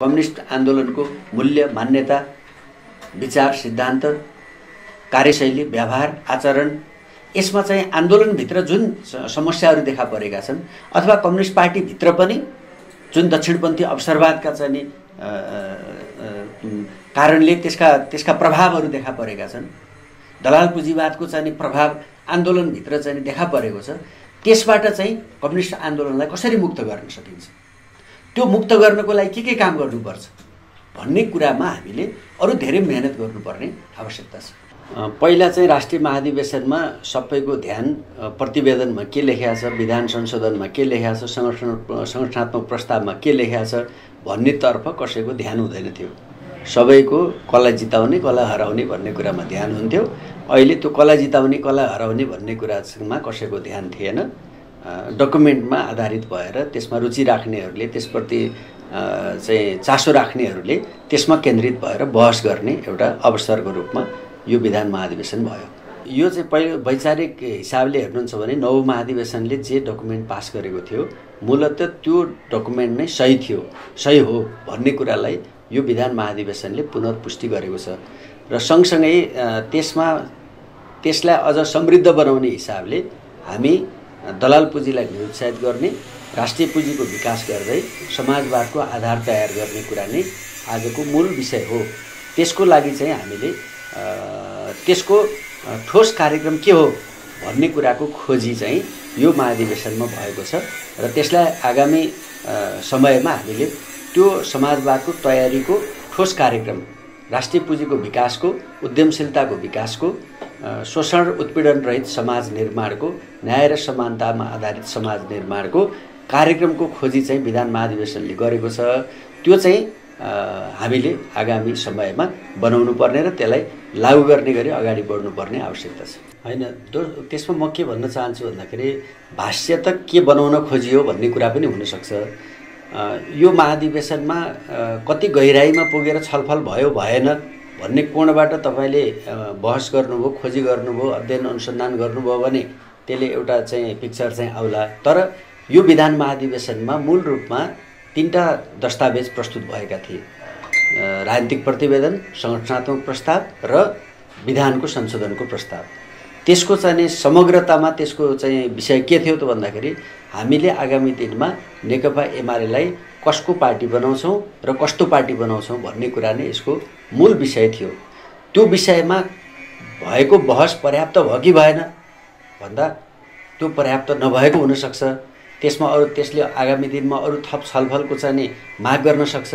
Communist आन्दोलनको मूल्य, मान्यता, विचार, सिद्धान्त, कार्यशैली, व्यवहार, आचरण, यसमा चाहिँ आन्दोलनभित्र जुन समस्याहरू देखा परेका छन् अथवा कम्युनिस्ट पार्टीभित्र पनि जुन दक्षिणपन्थी अवसरवादका चाहिँ कारणले त्यसका प्रभावहरू देखा परेका छन्, दलाल पुँजीवादको चाहिँ प्रभाव आन्दोलनभित्र चाहिँ देखा परेको छ, त्यसबाट चाहिँ कम्युनिस्ट आन्दोलनलाई कसरी मुक्त गर्न सकिन्छ, त्यो मुक्त गर्नको लागि के काम गर्नुपर्छ भन्ने कुरामा हामीले अरू धेरै मेहनत गर्नुपर्ने आवश्यकता छ। पहिला चाहिँ राष्ट्रिय महाधिवेशनमा सबैको ध्यान प्रतिवेदनमा के लेखेको छ, विधान संशोधनमा के लेखेको छ, संगठनात्मक प्रस्तावमा के लेखेको छ भन्नेतर्फ कसैको ध्यान हुँदैन थियो। सबैको कसलाई जिताउने कसलाई हराउने भन्ने कुरामा ध्यान हुन्थ्यो। अहिले त्यो कसलाई जिताउने कसलाई हराउने भन्ने कुरामा कसैको ध्यान थिएन। डकुमेन्टमा आधारित भएर त्यसमा रुचि राख्नेहरूले, त्यसप्रति चाहिँ चासो राख्नेहरूले त्यसमा केन्द्रित भएर बहस गर्ने एउटा अवसरको रूपमा यो विधान महाधिवेशन भयो। यो चाहिँ पहिलो वैचारिक हिसाबले हेर्नुहुन्छ भने नौ महाधिवेशनले जे डकुमेन्ट पास गरेको थियो मूलतः त्यो डकुमेन्ट नै सही थियो, सही हो भन्ने कुरालाई यो विधान महाधिवेशनले पुनर्पुष्टि गरेको छ र सँगसँगै त्यसलाई अझ समृद्ध बनाउने हिसाबले हामी दलाल पुँजीलाई निरुत्साहित गर्ने, राष्ट्रिय पुँजीको विकास गर्दै समाजवादको आधार तयार गर्ने कुरा नै आजको मूल विषय हो। त्यसको लागि चाहिँ हामीले त्यसको ठोस कार्यक्रम के हो भन्ने कुराको खोजी चाहिँ यो महाधिवेशनमा भएको छ र त्यसलाई आगामी समयमा हामीले त्यो समाजवादको तयारीको ठोस कार्यक्रम, राष्ट्रिय पुँजीको विकासको, उद्यमशीलताको विकासको, शोषण उत्पीडन रहित समाज निर्माणको, न्याय र समानतामा आधारित समाज निर्माणको कार्यक्रमको खोजी चाहिँ विधान महाधिवेशनले गरेको छ। त्यो चाहिँ हामीले आगामी समयमा बनाउनु पर्ने र त्यसलाई लागू गर्ने गरी अगाडि बढ्नुपर्ने आवश्यकता छ। हैन, त्यसमा म के भन्न चाहन्छु भन्दाखेरि भाष्य त के बनाउन खोजियो भन्ने कुरा पनि हुनसक्छ। यो महाधिवेशनमा कति गहिराइमा पुगेर छलफल भयो भएन भन्ने कोणबाट तपाईँले बहस गर्नुभयो, खोजी गर्नुभयो, अध्ययन अनुसन्धान गर्नुभयो भने त्यसले एउटा चाहिँ पिक्चर चाहिँ आउला। तर यो विधान महाधिवेशनमा मूल रूपमा 3टा दस्तावेज प्रस्तुत भएका थिए, राजनीतिक प्रतिवेदन, संगठनात्मक प्रस्ताव र विधानको संशोधनको प्रस्ताव। त्यसको चाहिँ समग्रतामा त्यसको चाहिँ विषय के थियो त भन्दाखेरि हामीले आगामी दिनमा नेकपा एमालेलाई कसको पार्टी बनाउँछौँ र कस्तो पार्टी बनाउँछौँ भन्ने कुरा नै यसको मूल विषय थियो। त्यो विषयमा भएको बहस पर्याप्त भयो कि भएन भन्दा त्यो पर्याप्त नभएको हुनसक्छ। त्यसमा त्यसले आगामी दिनमा अरू थप छलफलको चाहिँ माग गर्न सक्छ।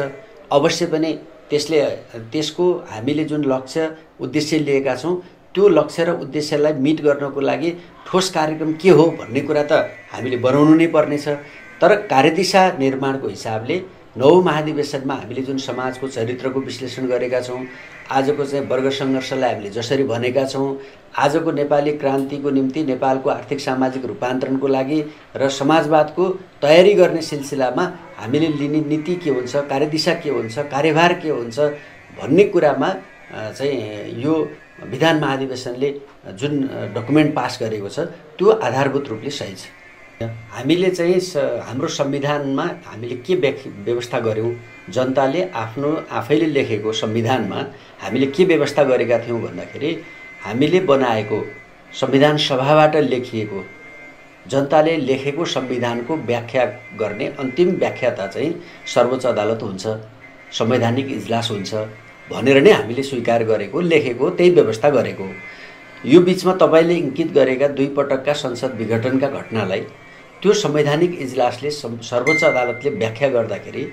अवश्य पनि त्यसको हामीले जुन लक्ष्य उद्देश्य लिएका छौँ त्यो लक्ष्य र उद्देश्यलाई मिट गर्नको लागि ठोस कार्यक्रम के हो भन्ने कुरा त हामीले बनाउनु नै पर्नेछ। तर कार्यदिशा निर्माणको हिसाबले नौ महाधिवेशनमा हामीले जुन समाजको चरित्रको विश्लेषण गरेका छौँ, आजको चाहिँ वर्ग सङ्घर्षलाई हामीले जसरी भनेका छौँ, आजको नेपाली क्रान्तिको निम्ति नेपालको आर्थिक सामाजिक रूपान्तरणको लागि र समाजवादको तयारी गर्ने सिलसिलामा हामीले लिने नीति के हुन्छ, कार्यदिशा के हुन्छ, कार्यभार के हुन्छ भन्ने कुरामा चाहिँ यो विधान महाधिवेशनले जुन डकुमेन्ट पास गरेको छ त्यो आधारभूत रूपले सही छ। हामीले चाहिँ हाम्रो संविधानमा हामीले के व्यवस्था गर्यौँ, जनताले आफैले लेखेको संविधानमा हामीले के व्यवस्था गरेका थियौँ भन्दाखेरि हामीले बनाएको संविधान सभाबाट लेखिएको जनताले लेखेको संविधानको व्याख्या गर्ने अन्तिम व्याख्याता चाहिँ सर्वोच्च अदालत हुन्छ, संवैधानिक इजलास हुन्छ भनेर नै हामीले स्वीकार गरेको, लेखेको, त्यही व्यवस्था गरेको। यो बिचमा तपाईँले इङ्कित गरेका 2 पटकका संसद विघटनका घटनालाई त्यो संवैधानिक इजलासले सर्वोच्च अदालतले व्याख्या गर्दाखेरि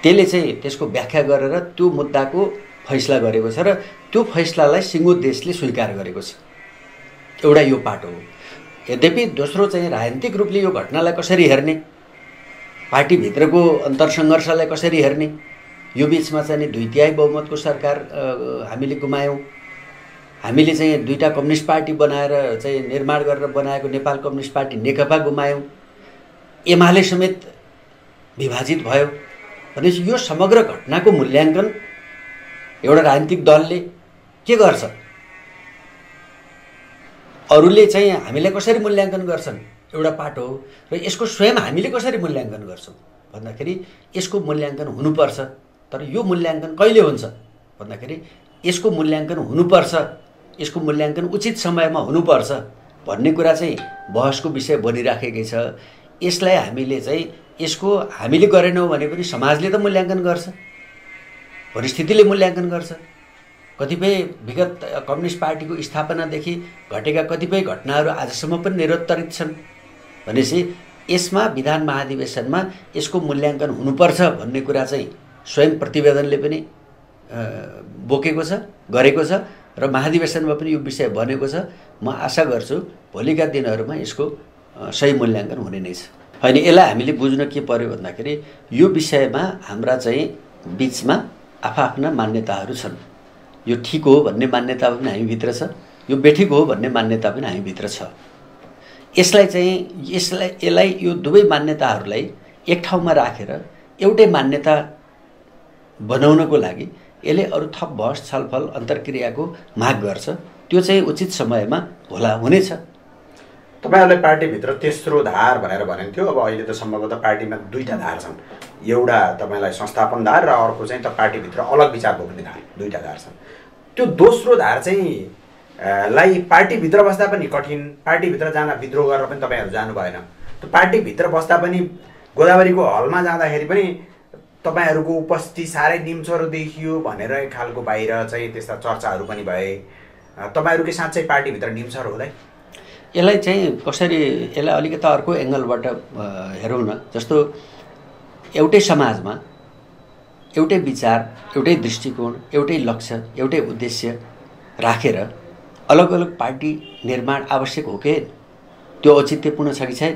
त्यसले चाहिँ त्यसको व्याख्या गरेर त्यो मुद्दाको फैसला गरेको छ र त्यो फैसलालाई सिङ्गो देशले स्वीकार गरेको छ। एउटा यो पाटो हो। यद्यपि दोस्रो चाहिँ राजनीतिक रूपले यो घटनालाई कसरी हेर्ने, पार्टीभित्रको अन्तरसङ्घर्षलाई कसरी हेर्ने, यो बिचमा चाहिँ 2/3 बहुमतको सरकार हामीले गुमायौँ। हामीले चाहिँ 2टा कम्युनिस्ट पार्टी बनाएर चाहिँ निर्माण गरेर बनाएको नेपाल कम्युनिस्ट पार्टी नेकपा गुमायौँ। एमाले समेत विभाजित भयो। भनेपछि यो समग्र घटनाको मूल्याङ्कन एउटा राजनीतिक दलले के गर्छ, अरूले चाहिँ हामीलाई कसरी मूल्याङ्कन गर्छन् एउटा पाटो हो र यसको स्वयं हामीले कसरी मूल्याङ्कन गर्छौँ भन्दाखेरि यसको मूल्याङ्कन हुनुपर्छ। तर यो मूल्याङ्कन कहिले हुन्छ भन्दाखेरि यसको मूल्याङ्कन हुनुपर्छ, यसको मूल्याङ्कन उचित समयमा हुनुपर्छ भन्ने कुरा चाहिँ बहसको विषय बनिराखेकै छ। यसलाई हामीले चाहिँ यसको हामीले गरेनौँ भने पनि समाजले त मूल्याङ्कन गर्छ, परिस्थितिले मूल्याङ्कन गर्छ। कतिपय विगत कम्युनिस्ट पार्टीको स्थापनादेखि घटेका कतिपय घटनाहरू आजसम्म पनि निरुत्तरित छन् भनेपछि यसमा विधान महाधिवेशनमा यसको मूल्याङ्कन हुनुपर्छ भन्ने कुरा चाहिँ स्वयं प्रतिवेदनले पनि बोकेको छ, गरेको छ र महाधिवेशनमा पनि यो विषय बनेको छ। म आशा गर्छु भोलिका दिनहरूमा यसको सही मूल्याङ्कन हुने नै छ। होइन, यसलाई हामीले बुझ्न के पर्यो भन्दाखेरि यो विषयमा हाम्रा चाहिँ बिचमा आफ्ना मान्यताहरू छन्। यो ठिक हो भन्ने मान्यता पनि हामीभित्र छ, यो बेठिक हो भन्ने मान्यता पनि हामीभित्र छ। यसलाई यो दुवै मान्यताहरूलाई एक ठाउँमा राखेर एउटै मान्यता बनाउनको लागि यसले अरू थप बहस छलफल अन्तर्क्रियाको माग गर्छ। त्यो चाहिँ उचित समयमा हुनेछ। तपाईहरुलाई पार्टीभित्र तेस्रो धार भनेर भनिन्थ्यो। अब अहिले त सम्भवतः पार्टीमा दुईटा धार छन्, एउटा तपाईलाई संस्थापन धार र अर्को चाहिँ त पार्टीभित्र अलग विचार बोक्ने धार, दुईटा धार छन्। त्यो दोस्रो धार चाहिँ लाई पार्टीभित्र बस्दा पनि कठिन, पार्टीभित्र जान विद्रोह गरेर पनि तपाईहरु जानु भएन। त्यो पार्टीभित्र बस्दा पनि गोदावरीको हलमा जाँदाखेरि पनि तपाईहरुको उपस्थिति साह्रै निम्चरो देखियो भनेर एक खालको बाहिर चाहिँ त्यस्ता चर्चाहरू पनि भए। तपाईहरुकै साँच्चै पार्टीभित्र निम्चरो होला? यसलाई चाहिँ कसरी, यसलाई अलिकति अर्को एङ्गलबाट हेरौँ न। जस्तो एउटै समाजमा एउटै विचार, एउटै दृष्टिकोण, एउटै लक्ष्य, एउटै उद्देश्य राखेर अलग अलग पार्टी निर्माण आवश्यक हो कि? त्यो औचित्यपूर्ण छ कि छैन?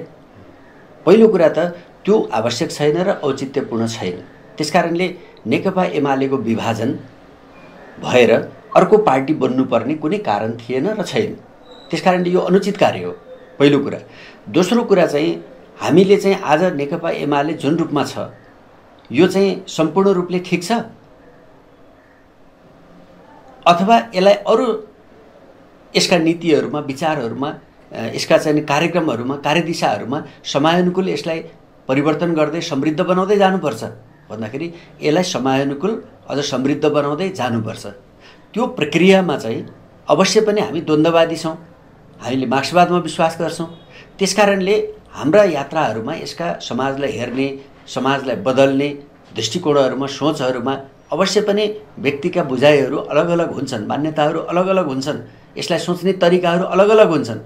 पहिलो कुरा त त्यो आवश्यक छैन र औचित्यपूर्ण छैन। त्यसकारणले नेकपा एमालेको विभाजन भएर अर्को पार्टी बन्नुपर्ने कुनै कारण थिएन र छैन। त्यसकारणले यो अनुचित कार्य हो, पहिलो कुरा। दोस्रो कुरा चाहिँ हामीले चाहिँ आज नेकपा एमाले जुन रूपमा छ यो चाहिँ सम्पूर्ण रूपले ठिक छ अथवा यसलाई अरू यसका नीतिहरूमा, विचारहरूमा, यसका चाहिँ कार्यक्रमहरूमा, कार्यदिशाहरूमा समयानुकूल यसलाई परिवर्तन गर्दै समृद्ध बनाउँदै जानुपर्छ भन्दाखेरि यसलाई समयानुकूल अझ समृद्ध बनाउँदै जानुपर्छ। त्यो प्रक्रियामा चाहिँ अवश्य पनि हामी द्वन्द्ववादी छौँ, हामीले मार्क्सवादमा विश्वास गर्छौँ। त्यसकारणले हाम्रा यात्राहरूमा यसका समाजलाई हेर्ने, समाजलाई बदल्ने दृष्टिकोणहरूमा, सोचहरूमा अवश्य पनि व्यक्तिका बुझाइहरू अलग अलग हुन्छन्, मान्यताहरू अलग अलग हुन्छन्, यसलाई सोच्ने तरिकाहरू अलग अलग हुन्छन्।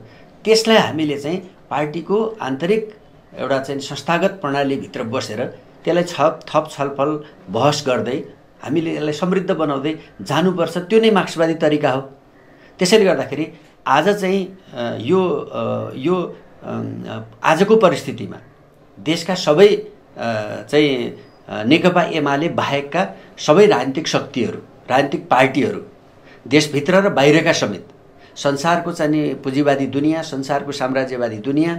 त्यसलाई हामीले चाहिँ पार्टीको आन्तरिक एउटा चाहिँ संस्थागत प्रणालीभित्र बसेर त्यसलाई थप छलफल बहस गर्दै हामीले यसलाई समृद्ध बनाउँदै जानुपर्छ। त्यो नै मार्क्सवादी तरिका हो। त्यसैले गर्दाखेरि आज चाहिँ यो आजको परिस्थितिमा देशका सबै चाहिँ नेकपा एमाले बाहेकका सबै राजनीतिक शक्तिहरू, राजनीतिक पार्टीहरू, देशभित्र र बाहिरका समेत, संसारको चाहिँ पुँजीवादी दुनियाँ, संसारको साम्राज्यवादी दुनियाँ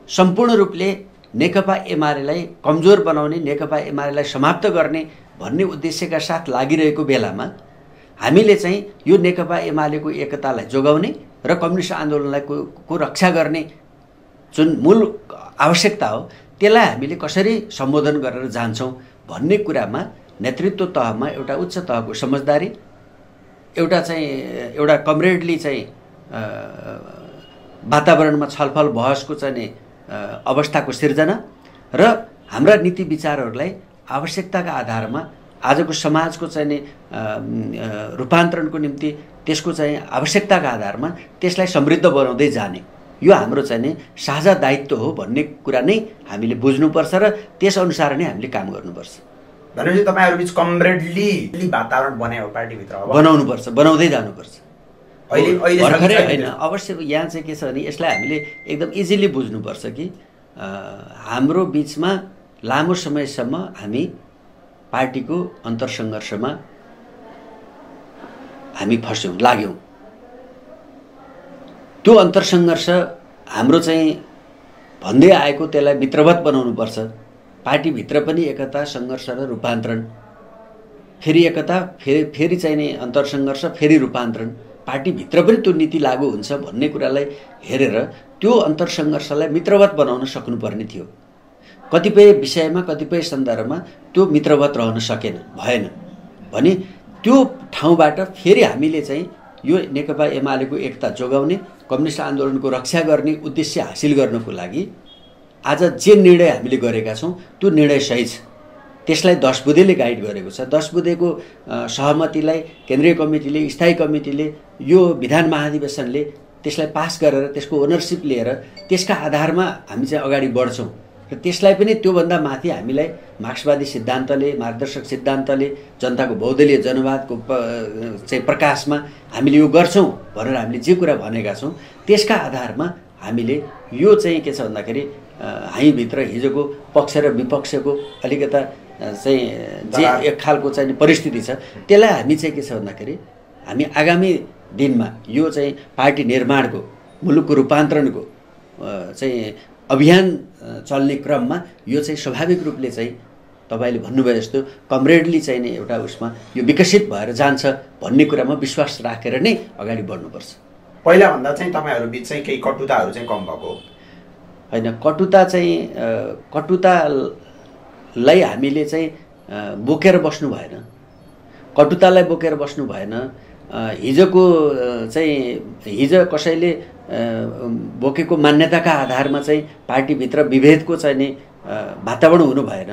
सम्पूर्ण रूपले नेकपा एमालेलाई कमजोर बनाउने, नेकपा एमालेलाई समाप्त गर्ने भन्ने उद्देश्यका साथ लागिरहेको बेलामा हामीले चाहिँ यो नेकपा एमालेको एकतालाई जोगाउने र कम्युनिस्ट आन्दोलनलाई को रक्षा गर्ने जुन मूल आवश्यकता हो त्यसलाई हामीले कसरी सम्बोधन गरेर जान्छौँ भन्ने कुरामा नेतृत्व तहमा एउटा उच्च तहको समझदारी, एउटा कमरेडली चाहिँ वातावरणमा छलफल बहसको चाहिँ अवस्थाको सिर्जना र हाम्रा नीति विचारहरूलाई आवश्यकताका आधारमा आजको समाजको चाहिँ रूपान्तरणको निम्ति त्यसको चाहिँ आवश्यकताका आधारमा त्यसलाई समृद्ध बनाउँदै जाने, यो हाम्रो चाहिँ साझा दायित्व हो भन्ने कुरा नै हामीले बुझ्नुपर्छ र त्यसअनुसार नै हामीले काम गर्नुपर्छ। भनेपछि तपाईहरुबीच कमरेडली वातावरण बनायो पार्टीभित्र बनाउनुपर्छ, बनाउँदै जानुपर्छ। अहिले भर्खरै होइन, अवश्य यहाँ चाहिँ के छ भने यसलाई हामीले एकदम इजिली बुझ्नुपर्छ कि हाम्रो बिचमा लामो समयसम्म हामी पार्टीको अन्तरसङ्घर्षमा हामी लाग्यौँ। त्यो अन्तरसङ्घर्ष हाम्रो चाहिँ भन्दै आएको त्यसलाई मित्रवत बनाउनुपर्छ। पार्टीभित्र पनि एकता, सङ्घर्ष र रूपान्तरण, फेरि एकता, फेरि चाहिँ नि अन्तरसङ्घर्ष, फेरि रूपान्तरण, पार्टीभित्र पनि त्यो नीति लागू हुन्छ भन्ने कुरालाई हेरेर त्यो अन्तरसङ्घर्षलाई मित्रवत बनाउन सक्नुपर्ने थियो। कतिपय विषयमा कतिपय सन्दर्भमा त्यो मित्रवत रहन भएन भने त्यो ठाउँबाट फेरि हामीले चाहिँ यो नेकपा एमालेको एकता जोगाउने कम्युनिस्ट आन्दोलनको रक्षा गर्ने उद्देश्य हासिल गर्नको लागि आज जे निर्णय हामीले गरेका छौँ त्यो निर्णय सही छ। त्यसलाई 10 बुँदेले गाइड गरेको छ। 10 बुँदेको सहमतिलाई केन्द्रीय कमिटीले, स्थायी कमिटीले, यो विधान महाधिवेशनले त्यसलाई पास गरेर त्यसको ओनरसिप लिएर त्यसका आधारमा हामी चाहिँ अगाडि बढ्छौँ र त्यसलाई पनि त्योभन्दा माथि हामीलाई मार्क्सवादी सिद्धान्तले, मार्गदर्शक सिद्धान्तले, जनताको बहुदलीय जनवादको चाहिँ प्रकाशमा हामीले यो गर्छौँ भनेर हामीले जे कुरा भनेका छौँ त्यसका आधारमा हामीले यो चाहिँ के छ भन्दाखेरि हामीभित्र हिजोको पक्ष र विपक्षको अलिकता चाहिँ जे एक खालको चाहिँ परिस्थिति छ त्यसलाई हामी चाहिँ के छ भन्दाखेरि हामी आगामी दिनमा यो चाहिँ पार्टी निर्माणको, मुलुकको रूपान्तरणको चाहिँ अभियान चल्ने क्रममा यो चाहिँ स्वाभाविक रूपले चाहिँ तपाईँले भन्नुभयो जस्तो कमरेडली चाहिँ नै एउटा उसमा यो विकसित भएर जान्छ भन्ने कुरामा विश्वास राखेर नै अगाडि बढ्नुपर्छ। पहिलाभन्दा चाहिँ तपाईँहरू बिच चाहिँ केही कटुताहरू चाहिँ कम भएको होइन? कटुता चाहिँ कटुतालाई हामीले चाहिँ बोकेर बस्नु भएन। कटुतालाई बोकेर बस्नु भएन। हिजोको चाहिँ हिजो कसैले बोकेको मान्यताका आधारमा चाहिँ पार्टीभित्र विभेदको चाहिँ नि वातावरण हुनु भएन।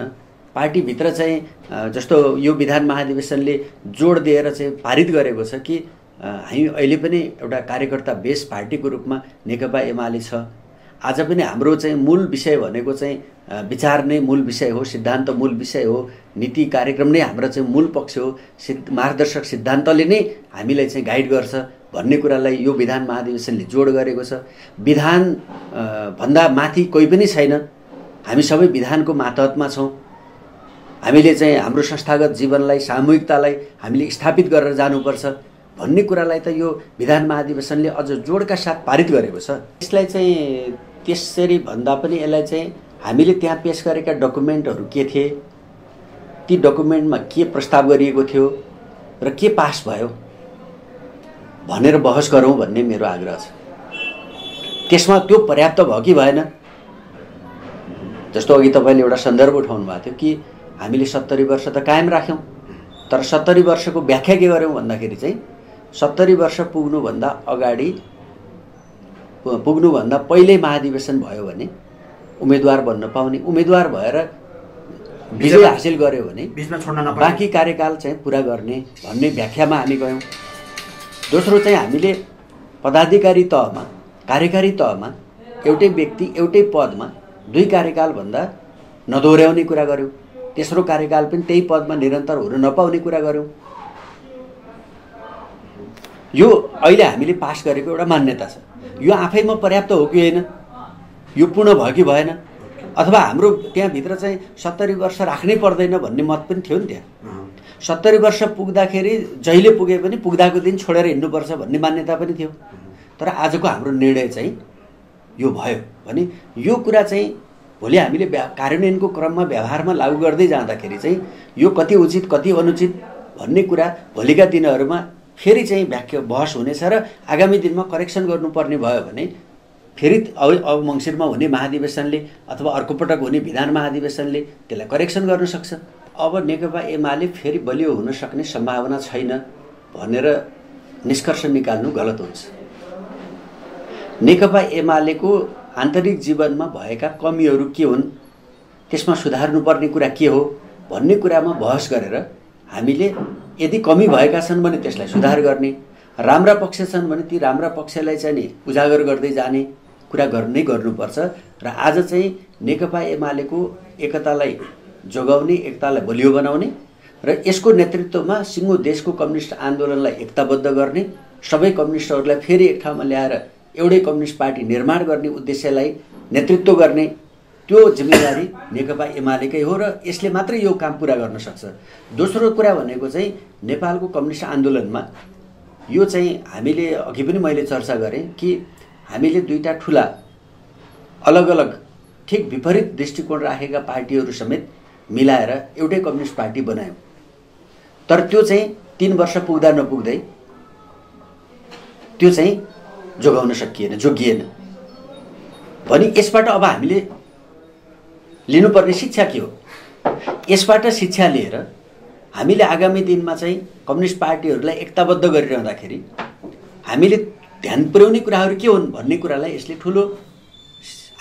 पार्टीभित्र चाहिँ जस्तो यो विधान महाधिवेशनले जोड दिएर चाहिँ पारित गरेको छ कि हामी अहिले पनि एउटा कार्यकर्ता बेस पार्टीको रूपमा नेकपा एमाले छ। आज पनि हाम्रो चाहिँ मूल विषय भनेको चाहिँ विचार नै मूल विषय हो, सिद्धान्त मूल विषय हो, नीति कार्यक्रम नै हाम्रो चाहिँ मूल पक्ष हो, मार्गदर्शक सिद्धान्तले नै हामीलाई चाहिँ गाइड गर्छ भन्ने कुरालाई यो विधान महाधिवेशनले जोड गरेको छ। विधान भन्दा माथि कोही पनि छैन। हामी सबै विधानको मातहतमा छौँ। हामीले चाहिँ हाम्रो संस्थागत जीवनलाई, सामूहिकतालाई हामीले स्थापित गरेर जानुपर्छ भन्ने कुरालाई त यो विधान महाधिवेशनले अझ जोडका साथ पारित गरेको छ। यसलाई चाहिँ त्यसरी भन्दा पनि यसलाई चाहिँ हामीले त्यहाँ पेश गरेका डकुमेन्टहरू के थिए, ती डकुमेन्टमा के प्रस्ताव गरिएको थियो र के पास भयो भनेर बहस गरौँ भन्ने मेरो आग्रह छ। त्यसमा त्यो पर्याप्त भयो कि भएन? जस्तो अघि तपाईँले एउटा सन्दर्भ उठाउनु भएको थियो कि हामीले 70 वर्ष त कायम राख्यौँ, तर 70 वर्षको व्याख्या के गर्यौँ भन्दाखेरि चाहिँ 70 वर्ष पुग्नुभन्दा अगाडि, पुग्नुभन्दा पहिल्यै महाधिवेशन भयो भने उम्मेदवार बन्न पाउने, उम्मेदवार भएर विजय हासिल गर्यो भने बीचमा छोड्न नपर्ने, बाँकी कार्यकाल चाहिँ पुरा गर्ने भन्ने व्याख्यामा हामी गयौँ। दोस्रो चाहिँ हामीले पदाधिकारी तहमा, कार्यकारी तहमा एउटै व्यक्ति एउटै पदमा 2 कार्यकालभन्दा नदोहोऱ्याउने कुरा गऱ्यौँ। तेस्रो कार्यकाल पनि त्यही पदमा निरन्तर हुन नपाउने कुरा गऱ्यौँ। यो अहिले हामीले पास गरेको एउटा मान्यता छ। यो आफैमा पर्याप्त हो कि होइन, यो पूर्ण भयो कि भएन, अथवा हाम्रो त्यहाँभित्र चाहिँ 70 वर्ष राख्नै पर्दैन भन्ने मत पनि थियो नि। त्यहाँ 70 वर्ष पुग्दाखेरि जहिले पुगे पनि पुग्दाको दिन छोडेर हिँड्नुपर्छ भन्ने मान्यता पनि थियो। तर आजको हाम्रो निर्णय चाहिँ यो भयो भने यो कुरा चाहिँ भोलि हामीले कार्यान्वयनको क्रममा व्यवहारमा लागू गर्दै जाँदाखेरि चाहिँ यो कति उचित कति अनुचित भन्ने कुरा भोलिका दिनहरूमा फेरि चाहिँ व्याख्या बहस हुनेछ र आगामी दिनमा करेक्सन गर्नुपर्ने भयो भने फेरि अब मङ्सिरमा हुने महाधिवेशनले अथवा अर्को पटक हुने विधान महाधिवेशनले त्यसलाई करेक्सन गर्न सक्छ। अब नेकपा एमाले फेरि बलियो हुन सक्ने सम्भावना छैन भनेर निष्कर्ष निकाल्नु गलत हुन्छ। नेकपा एमालेको आन्तरिक जीवनमा भएका कमीहरू के हुन्, त्यसमा सुधार्नुपर्ने कुरा के हो भन्ने कुरामा बहस गरेर हामीले यदि कमी भएका छन् भने त्यसलाई सुधार गर्ने, राम्रा पक्ष छन् भने ती राम्रा पक्षलाई चाहिँ नि उजागर गर्दै जाने कुरा गर्नै गर्नुपर्छ। र आज चाहिँ नेकपा एमालेको एकतालाई जोगाउने, एकतालाई बलियो बनाउने र यसको नेतृत्वमा सिङ्गो देशको कम्युनिस्ट आन्दोलनलाई एकताबद्ध गर्ने, सबै कम्युनिस्टहरूलाई फेरि एक ठाउँमा ल्याएर एउटै कम्युनिस्ट पार्टी निर्माण गर्ने उद्देश्यलाई नेतृत्व गर्ने त्यो जिम्मेवारी नेकपा एमालेकै हो र यसले मात्रै यो काम पुरा गर्न सक्छ। दोस्रो कुरा भनेको चाहिँ नेपालको कम्युनिस्ट आन्दोलनमा यो चाहिँ हामीले अघि पनि मैले चर्चा गरेँ कि हामीले 2टा ठुला अलग अलग ठिक विपरीत दृष्टिकोण राखेका पार्टीहरू समेत मिलाएर एउटै कम्युनिस्ट पार्टी बनायौँ। तर त्यो चाहिँ 3 वर्ष पुग्दा नपुग्दै त्यो चाहिँ जोगाउन सकिएन, जोगिएन। भने यसबाट अब हामीले लिनुपर्ने शिक्षा के हो? यसबाट शिक्षा लिएर हामीले आगामी दिनमा चाहिँ कम्युनिस्ट पार्टीहरूलाई एकताबद्ध गरिरहँदाखेरि हामीले ध्यान पुर्याउने कुराहरू के हुन् भन्ने कुरालाई यसले ठुलो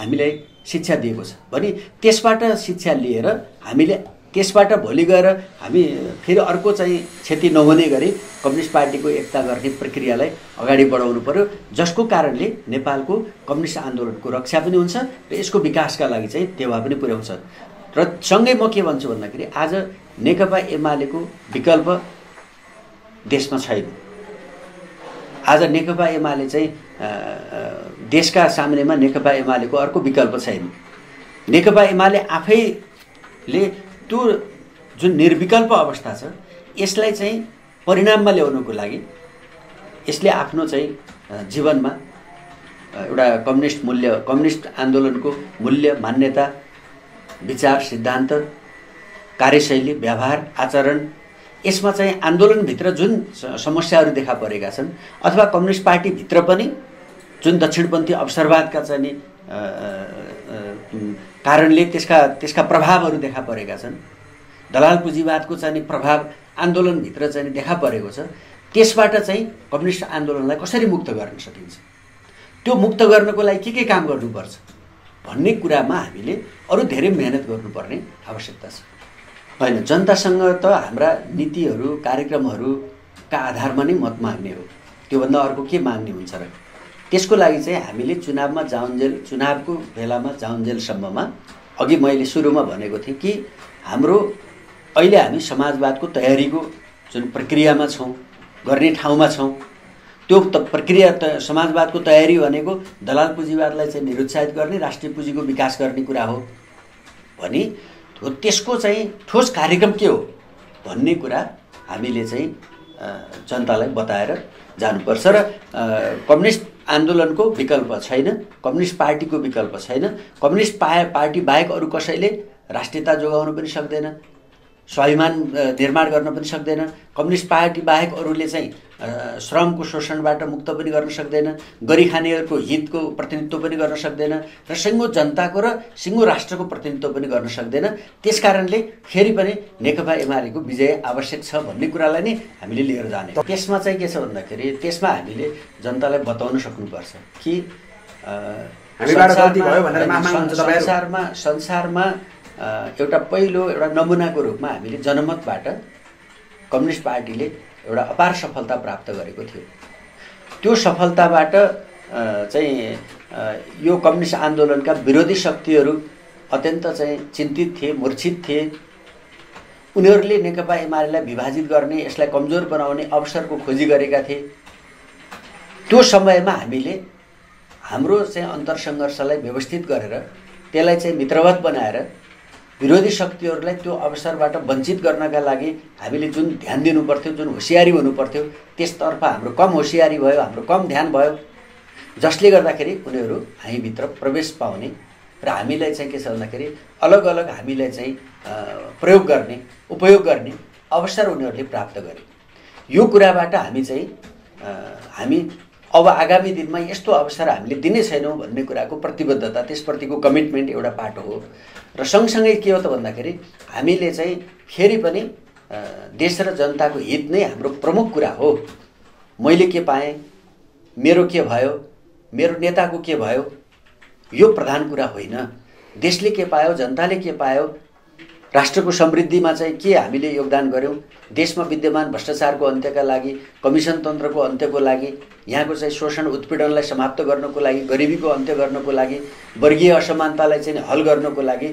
हामीलाई शिक्षा दिएको छ भने त्यसबाट शिक्षा लिएर हामीले त्यसबाट भोलि गएर हामी फेरि अर्को चाहिँ क्षति नहुने गरी कम्युनिस्ट पार्टीको एकता गर्ने प्रक्रियालाई अगाडि बढाउनु पर्यो, जसको कारणले नेपालको कम्युनिस्ट आन्दोलनको रक्षा पनि हुन्छ र यसको विकासका लागि चाहिँ टेवा पनि पुर्याउँछ। र सँगै म के भन्छु भन्दाखेरि आज नेकपा एमालेको विकल्प देशमा छैन। आज नेकपा एमाले चाहिँ देशका सामनेमा नेकपा एमालेको अर्को विकल्प छैन। नेकपा एमाले आफैले त्यो जुन निर्विकल्प अवस्था छ यसलाई चाहिँ परिणाममा ल्याउनको लागि यसले आफ्नो चाहिँ जीवनमा एउटा कम्युनिस्ट आन्दोलनको मूल्य, मान्यता, विचार, सिद्धान्त, कार्यशैली, व्यवहार, आचरण, यसमा चाहिँ आन्दोलनभित्र जुन समस्याहरू देखा परेका छन् अथवा कम्युनिस्ट पार्टीभित्र पनि जुन दक्षिणपन्थी अवसरवादका चाहिँ कारणले त्यसका प्रभावहरू देखा परेका छन्, दलाल पुँजीवादको चाहिँ प्रभाव आन्दोलनभित्र चाहिँ देखा परेको छ, त्यसबाट चाहिँ कम्युनिस्ट आन्दोलनलाई कसरी मुक्त गर्न सकिन्छ, त्यो मुक्त गर्नको लागि के काम गर्नुपर्छ भन्ने कुरामा हामीले अरू धेरै मेहनत गर्नुपर्ने आवश्यकता छ। होइन, जनतासँग त हाम्रा नीतिहरू, कार्यक्रमहरूका आधारमा नै मत माग्ने हो, त्योभन्दा अर्को के माग्ने हुन्छ र? त्यसको लागि चाहिँ हामीले चुनावको बेलामा जाउन्जेलसम्ममा अघि मैले सुरुमा भनेको थिएँ कि हाम्रो अहिले हामी समाजवादको तयारीको जुन प्रक्रियामा छौँ, गर्ने ठाउँमा छौँ, त्यो प्रक्रिया समाजवादको तयारी भनेको दलाल पुँजीवादलाई चाहिँ निरुत्साहित गर्ने, राष्ट्रिय पुँजीको विकास गर्ने कुरा हो भने त्यसको चाहिँ ठोस कार्यक्रम के हो भन्ने कुरा हामीले चाहिँ जनतालाई बताएर जानुपर्छ। र कम्युनिस्ट आन्दोलनको विकल्प छैन, कम्युनिस्ट पार्टीको विकल्प छैन, कम्युनिस्ट पार्टी बाहेक अरू कसैले राष्ट्रियता जोगाउन पनि सक्दैन, स्वाभिमान निर्माण गर्न पनि सक्दैन, कम्युनिस्ट पार्टी बाहेक अरूले चाहिँ श्रमको शोषणबाट मुक्त पनि गर्न सक्दैन, गरी खानेहरूको हितको प्रतिनिधित्व पनि गर्न सक्दैन र सिङ्गो जनताको र सिङ्गो राष्ट्रको प्रतिनिधित्व पनि गर्न सक्दैन। त्यसकारणले फेरि पनि नेकपा एमालेको विजय आवश्यक छ भन्ने कुरालाई नै हामीले लिएर जाने। त्यसमा चाहिँ के छ भन्दाखेरि त्यसमा हामीले जनतालाई बताउन सक्नुपर्छ कि संसारमा एउटा नमुनाको रूपमा हामीले जनमतबाट कम्युनिस्ट पार्टीले एउटा अपार सफलता प्राप्त गरेको थियो। त्यो सफलताबाट चाहिँ यो कम्युनिस्ट आन्दोलनका विरोधी शक्तिहरू अत्यन्त चाहिँ चिन्तित थिए, मूर्छित थिए। उनीहरूले नेकपा एमालेलाई विभाजित गर्ने, यसलाई कमजोर बनाउने अवसरको खोजी गरेका थिए। त्यो समयमा हामीले हाम्रो चाहिँ अन्तरसङ्घर्षलाई व्यवस्थित गरेर त्यसलाई चाहिँ मित्रवत बनाएर विरोधी शक्तिहरूलाई त्यो अवसरबाट वञ्चित गर्नका लागि हामीले जुन ध्यान दिनुपर्थ्यो, जुन होसियारी हुनुपर्थ्यो, त्यसतर्फ हाम्रो कम होसियारी भयो, हाम्रो कम ध्यान भयो, जसले गर्दाखेरि उनीहरू हामीभित्र प्रवेश पाउने र हामीलाई चाहिँ के छ भन्दाखेरि अलग अलग हामीलाई चाहिँ उपयोग गर्ने अवसर उनीहरूले प्राप्त गरे। यो कुराबाट हामी अब आगामी दिनमा यस्तो अवसर हामीले दिने छैनौँ भन्ने कुराको प्रतिबद्धता, त्यसप्रतिको कमिटमेन्ट एउटा पाटो हो। र सँगसँगै के हो त भन्दाखेरि हामीले चाहिँ फेरि पनि देश र जनताको हित नै हाम्रो प्रमुख कुरा हो। मैले के पाएँ, मेरो के भयो, मेरो नेताको के भयो, यो प्रधान कुरा होइन। देशले के पायो, जनताले के पायो, राष्ट्रको समृद्धिमा चाहिँ के हामीले योगदान गऱ्यौँ, देशमा विद्यमान भ्रष्टाचारको अन्त्यका लागि, कमिसन तन्त्रको अन्त्यको लागि, यहाँको चाहिँ शोषण उत्पीडनलाई समाप्त गर्नको लागि, गरिबीको अन्त्य गर्नको लागि, वर्गीय असमानतालाई चाहिँ हल गर्नको लागि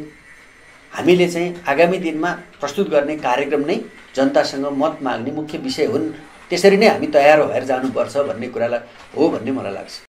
हामीले चाहिँ आगामी दिनमा प्रस्तुत गर्ने कार्यक्रम नै जनतासँग मत माग्ने मुख्य विषय हुन्। त्यसरी नै हामी तयार भएर जानुपर्छ भन्ने कुरालाई हो भन्ने मलाई लाग्छ।